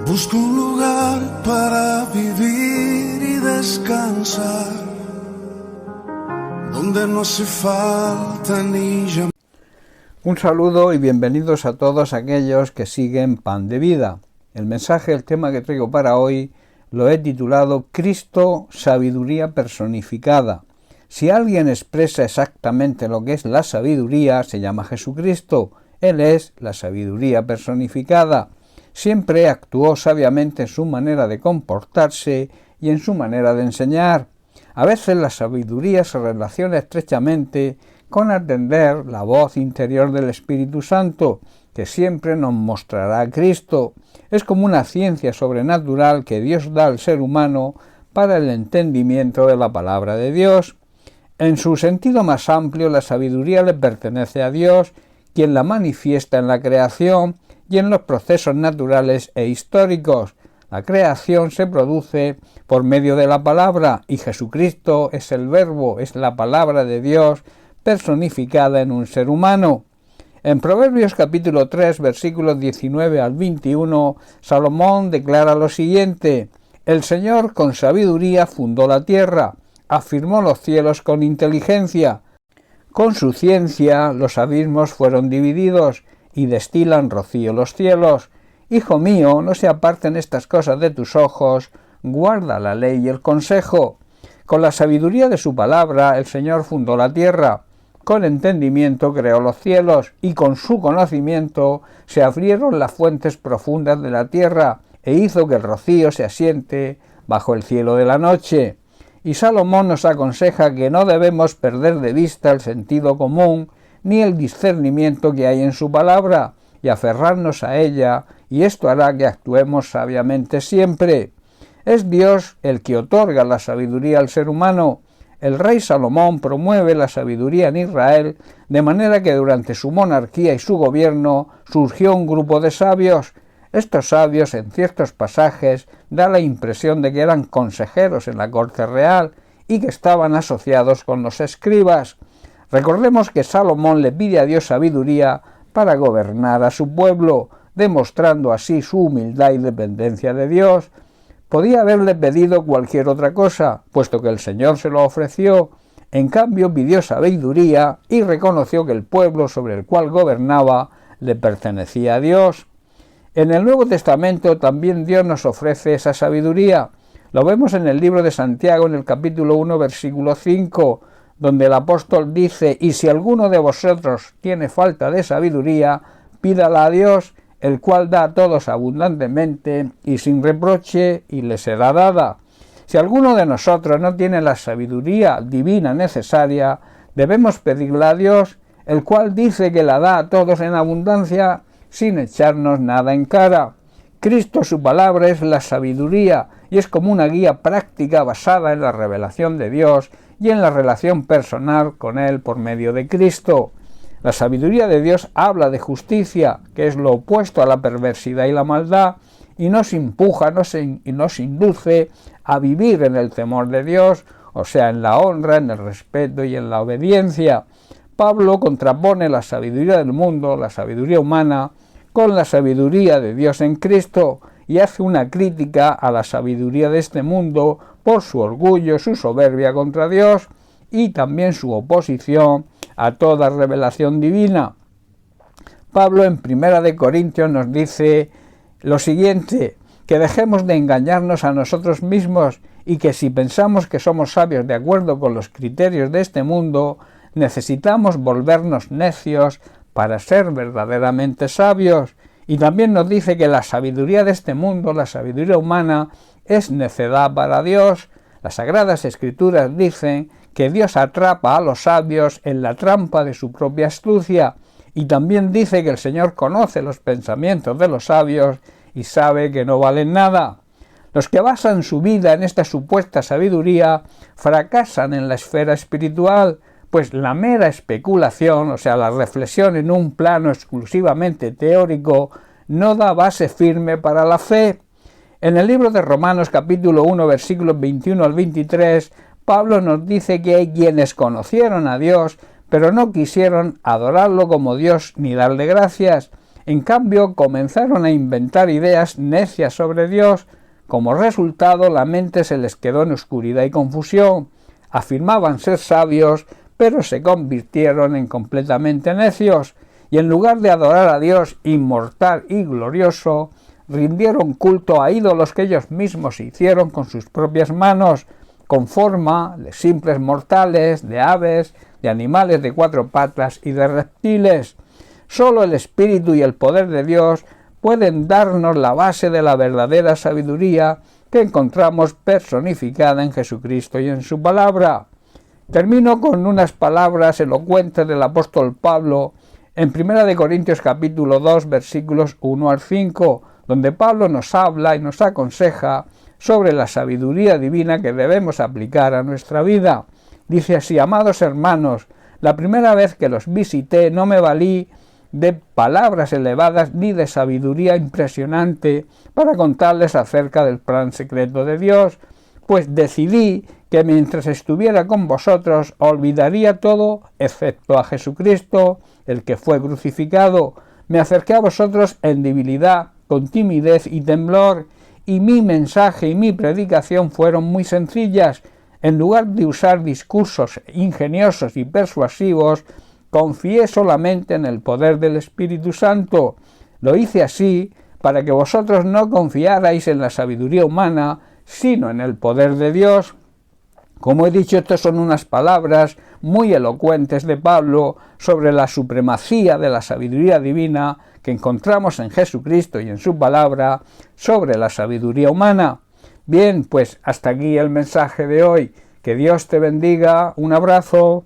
Busco un lugar para vivir y descansar, donde no hace falta ni llamar. Un saludo y bienvenidos a todos aquellos que siguen Pan de Vida. El mensaje, el tema que traigo para hoy, lo he titulado Cristo, sabiduría personificada. Si alguien expresa exactamente lo que es la sabiduría, se llama Jesucristo. Él es la sabiduría personificada. Siempre actuó sabiamente en su manera de comportarse y en su manera de enseñar. A veces la sabiduría se relaciona estrechamente con atender la voz interior del Espíritu Santo, que siempre nos mostrará a Cristo. Es como una ciencia sobrenatural que Dios da al ser humano para el entendimiento de la palabra de Dios. En su sentido más amplio, la sabiduría le pertenece a Dios, quien la manifiesta en la creación y en los procesos naturales e históricos. La creación se produce por medio de la palabra y Jesucristo es el Verbo, es la palabra de Dios personificada en un ser humano. En Proverbios capítulo 3, versículos 19 al 21, Salomón declara lo siguiente: El Señor con sabiduría fundó la tierra, afirmó los cielos con inteligencia. Con su ciencia los abismos fueron divididos y destilan rocío los cielos. Hijo mío, no se aparten estas cosas de tus ojos, guarda la ley y el consejo. Con la sabiduría de su palabra el Señor fundó la tierra, con entendimiento creó los cielos, y con su conocimiento se abrieron las fuentes profundas de la tierra, e hizo que el rocío se asiente bajo el cielo de la noche. Y Salomón nos aconseja que no debemos perder de vista el sentido común, ni el discernimiento que hay en su palabra, y aferrarnos a ella, y esto hará que actuemos sabiamente siempre. Es Dios el que otorga la sabiduría al ser humano. El rey Salomón promueve la sabiduría en Israel, de manera que durante su monarquía y su gobierno surgió un grupo de sabios. Estos sabios, en ciertos pasajes, da la impresión de que eran consejeros en la corte real y que estaban asociados con los escribas. Recordemos que Salomón le pide a Dios sabiduría para gobernar a su pueblo, demostrando así su humildad y dependencia de Dios. Podía haberle pedido cualquier otra cosa, puesto que el Señor se lo ofreció. En cambio pidió sabiduría y reconoció que el pueblo sobre el cual gobernaba le pertenecía a Dios. En el Nuevo Testamento también Dios nos ofrece esa sabiduría. Lo vemos en el libro de Santiago, en el capítulo 1, versículo 5, donde el apóstol dice: y si alguno de vosotros tiene falta de sabiduría, pídala a Dios, el cual da a todos abundantemente y sin reproche, y le será dada. Si alguno de nosotros no tiene la sabiduría divina necesaria, debemos pedirla a Dios, el cual dice que la da a todos en abundancia, sin echarnos nada en cara. Cristo, su palabra, es la sabiduría, y es como una guía práctica basada en la revelación de Dios y en la relación personal con Él por medio de Cristo. La sabiduría de Dios habla de justicia, que es lo opuesto a la perversidad y la maldad, y nos empuja y nos induce a vivir en el temor de Dios, o sea, en la honra, en el respeto y en la obediencia. Pablo contrapone la sabiduría del mundo, la sabiduría humana, con la sabiduría de Dios en Cristo, y hace una crítica a la sabiduría de este mundo por su orgullo, su soberbia contra Dios y también su oposición a toda revelación divina. Pablo en 1 de Corintios nos dice lo siguiente: que dejemos de engañarnos a nosotros mismos y que si pensamos que somos sabios de acuerdo con los criterios de este mundo, necesitamos volvernos necios para ser verdaderamente sabios. Y también nos dice que la sabiduría de este mundo, la sabiduría humana, es necedad para Dios. Las Sagradas Escrituras dicen que Dios atrapa a los sabios en la trampa de su propia astucia, y también dice que el Señor conoce los pensamientos de los sabios y sabe que no valen nada. Los que basan su vida en esta supuesta sabiduría fracasan en la esfera espiritual, pues la mera especulación, o sea, la reflexión en un plano exclusivamente teórico, no da base firme para la fe. En el libro de Romanos capítulo 1, versículos 21 al 23, Pablo nos dice que hay quienes conocieron a Dios, pero no quisieron adorarlo como Dios ni darle gracias. En cambio, comenzaron a inventar ideas necias sobre Dios. Como resultado, la mente se les quedó en oscuridad y confusión. Afirmaban ser sabios, pero se convirtieron en completamente necios, y en lugar de adorar a Dios inmortal y glorioso, rindieron culto a ídolos que ellos mismos hicieron con sus propias manos, con forma de simples mortales, de aves, de animales de 4 patas y de reptiles. Solo el Espíritu y el poder de Dios pueden darnos la base de la verdadera sabiduría que encontramos personificada en Jesucristo y en su palabra. Termino con unas palabras elocuentes del apóstol Pablo en 1 Corintios capítulo 2 versículos 1 al 5, donde Pablo nos habla y nos aconseja sobre la sabiduría divina que debemos aplicar a nuestra vida. Dice así: amados hermanos, la primera vez que los visité no me valí de palabras elevadas ni de sabiduría impresionante para contarles acerca del plan secreto de Dios, pues decidí que mientras estuviera con vosotros olvidaría todo excepto a Jesucristo, el que fue crucificado. Me acerqué a vosotros en debilidad, con timidez y temblor, y mi mensaje y mi predicación fueron muy sencillas. En lugar de usar discursos ingeniosos y persuasivos, confié solamente en el poder del Espíritu Santo. Lo hice así para que vosotros no confiarais en la sabiduría humana, sino en el poder de Dios. Como he dicho, estas son unas palabras muy elocuentes de Pablo sobre la supremacía de la sabiduría divina que encontramos en Jesucristo y en su palabra sobre la sabiduría humana. Bien, pues hasta aquí el mensaje de hoy. Que Dios te bendiga. Un abrazo.